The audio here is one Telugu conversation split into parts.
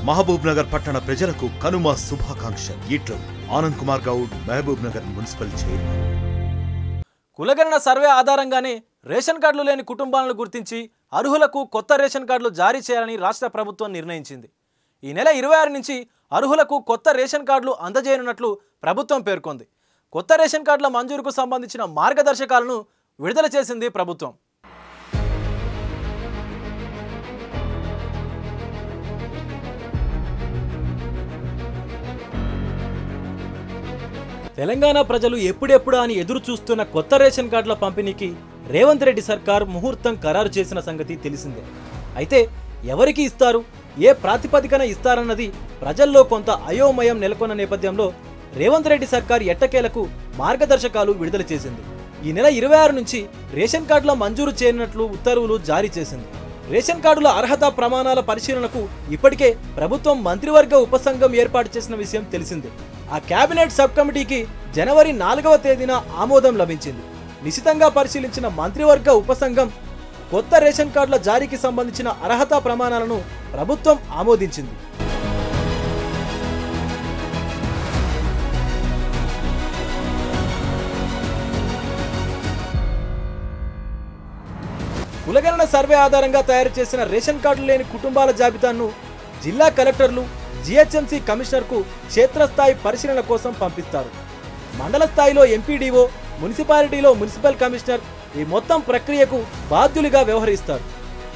మహబూబ్ నగర్ పట్టణ ప్రజలకు కనుమ శుభాకాంక్షలు. ఇట్లు ఆనంద్ కుమార్ గౌడ్, మహబూబ్ నగర్ మున్సిపల్ చైర్మన్. కులగణన సర్వే ఆధారంగానే రేషన్ కార్డులు లేని కుటుంబాలను గుర్తించి అర్హులకు కొత్త రేషన్ కార్డులు జారీ చేయాలని రాష్ట్ర ప్రభుత్వం నిర్ణయించింది. ఈ నెల 26 నుంచి అర్హులకు కొత్త రేషన్ కార్డులు అందజేయనున్నట్లు ప్రభుత్వం పేర్కొంది. కొత్త రేషన్ కార్డుల మంజూరుకు సంబంధించిన మార్గదర్శకాలను విడుదల చేసింది ప్రభుత్వం. తెలంగాణ ప్రజలు ఎప్పుడెప్పుడా అని ఎదురు చూస్తున్న కొత్త రేషన్ కార్డుల పంపిణీకి రేవంత్ రెడ్డి సర్కార్ ముహూర్తం ఖరారు చేసిన సంగతి తెలిసిందే. అయితే ఎవరికి ఇస్తారు, ఏ ప్రాతిపదికన ఇస్తారన్నది ప్రజల్లో కొంత అయోమయం నెలకొన్న నేపథ్యంలో రేవంత్ రెడ్డి సర్కార్ ఎట్టకేలకు మార్గదర్శకాలు విడుదల చేసింది. ఈ నెల 26 నుంచి రేషన్ కార్డుల మంజూరు చేయనున్నట్లు ఉత్తర్వులు జారీ చేసింది. రేషన్ కార్డుల అర్హత ప్రమాణాల పరిశీలనకు ఇప్పటికే ప్రభుత్వం మంత్రివర్గ ఉపసంఘం ఏర్పాటు చేసిన విషయం తెలిసిందే. ఆ కేబినెట్ సబ్ కమిటీకి జనవరి 4వ తేదీన ఆమోదం లభించింది. నిశితంగా పరిశీలించిన మంత్రివర్గ ఉపసంఘం కొత్త రేషన్ కార్డుల జారీకి సంబంధించిన అర్హత ప్రమాణాలను ప్రభుత్వం ఆమోదించింది. కులగణన సర్వే ఆధారంగా తయారు చేసిన రేషన్ కార్డులు లేని కుటుంబాల జాబితాను జిల్లా కలెక్టర్లు, జిహెచ్ఎంసీ కమిషనర్కు క్షేత్రస్థాయి పరిశీలన కోసం పంపిస్తారు. మండల స్థాయిలో ఎంపీడీఓ, మున్సిపాలిటీలో మున్సిపల్ కమిషనర్ ఈ మొత్తం ప్రక్రియకు బాధ్యులుగా వ్యవహరిస్తారు.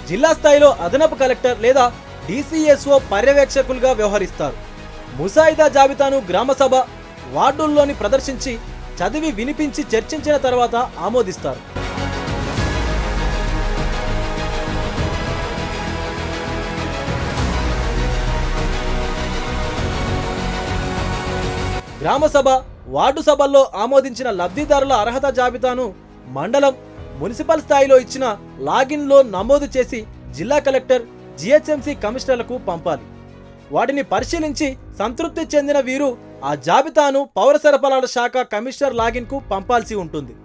జిల్లా స్థాయిలో అదనపు కలెక్టర్ లేదా డీసీఎస్ఓ పర్యవేక్షకులుగా వ్యవహరిస్తారు. ముసాయిదా జాబితాను గ్రామసభ, వార్డుల్లోని ప్రదర్శించి చదివి వినిపించి చర్చించిన తర్వాత ఆమోదిస్తారు. గ్రామసభ, వార్డు సభల్లో ఆమోదించిన లబ్ధిదారుల అర్హత జాబితాను మండలం, మున్సిపల్ స్థాయిలో ఇచ్చిన లాగిన్లో నమోదు చేసి జిల్లా కలెక్టర్, జిహెచ్ఎంసీ కమిషనర్లకు పంపాలి. వాటిని పరిశీలించి సంతృప్తి చెందిన వీరు ఆ జాబితాను పౌర సరఫరాల శాఖ కమిషనర్ లాగిన్కు పంపాల్సి ఉంటుంది.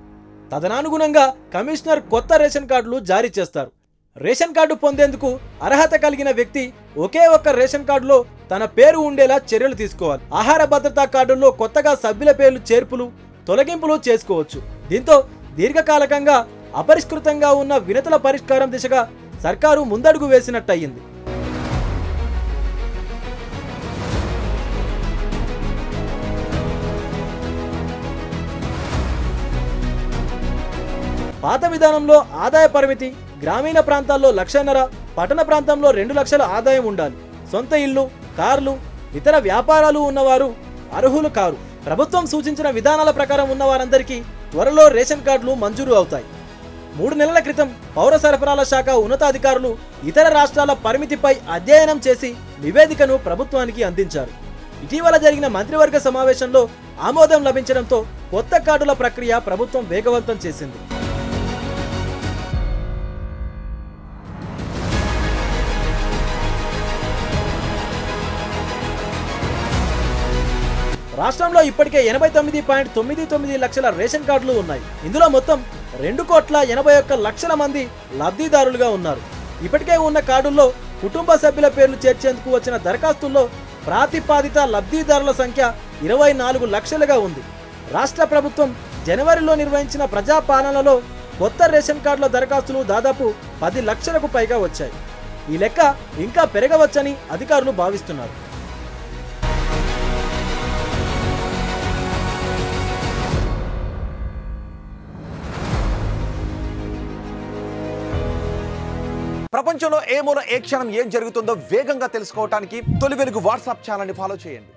తదనుగుణంగా కమిషనర్ కొత్త రేషన్ కార్డులు జారీ చేస్తారు. రేషన్ కార్డు పొందేందుకు అర్హత కలిగిన వ్యక్తి ఒకే ఒక్క రేషన్ కార్డులో తన పేరు ఉండేలా చర్యలు తీసుకోవాలి. ఆహార భద్రతా కార్డుల్లో కొత్తగా సభ్యుల పేర్లు చేర్పులు, తొలగింపులు చేసుకోవచ్చు. దీంతో దీర్ఘకాలికంగా అపరిష్కృతంగా ఉన్న వినతుల పరిష్కారం దిశగా సర్కారు ముందడుగు వేసినట్టయింది. పాత విధానంలో ఆదాయ పరిమితి గ్రామీణ ప్రాంతాల్లో 1,50,000, పట్టణ ప్రాంతంలో 2 లక్షల ఆదాయం ఉండాలి. సొంత ఇల్లు, కార్లు, ఇతర వ్యాపారాలు ఉన్నవారు అర్హులు కారు. ప్రభుత్వం సూచించిన విధానాల ప్రకారం ఉన్న వారందరికీ త్వరలో రేషన్ కార్డులు మంజూరు అవుతాయి. 3 నెలల క్రితం పౌర సరఫరాల శాఖ ఉన్నతాధికారులు ఇతర రాష్ట్రాల పరిమితిపై అధ్యయనం చేసి నివేదికను ప్రభుత్వానికి అందించారు. ఇటీవల జరిగిన మంత్రివర్గ సమావేశంలో ఆమోదం లభించడంతో కొత్త కార్డుల ప్రక్రియ ప్రభుత్వం వేగవంతం చేసింది. రాష్ట్రంలో ఇప్పటికే 89.99 లక్షల రేషన్ కార్డులు ఉన్నాయి. ఇందులో మొత్తం 2,81,00,000 మంది లబ్ధిదారులుగా ఉన్నారు. ఇప్పటికే ఉన్న కార్డుల్లో కుటుంబ సభ్యుల పేర్లు చేర్చేందుకు వచ్చిన దరఖాస్తుల్లో ప్రాతిపాదిత లబ్ధిదారుల సంఖ్య 24 లక్షలుగా ఉంది. రాష్ట్ర ప్రభుత్వం జనవరిలో నిర్వహించిన ప్రజాపాలనలో కొత్త రేషన్ కార్డుల దరఖాస్తులు దాదాపు 10 లక్షలకు పైగా వచ్చాయి. ఈ లెక్క ఇంకా పెరగవచ్చని అధికారులు భావిస్తున్నారు. ప్రపంచంలో ఏ మూల ఏ క్షణం ఏం జరుగుతుందో వేగంగా తెలుసుకోవడానికి తొలి వెలుగు వాట్సాప్ ఛానల్ని ఫాలో చేయండి.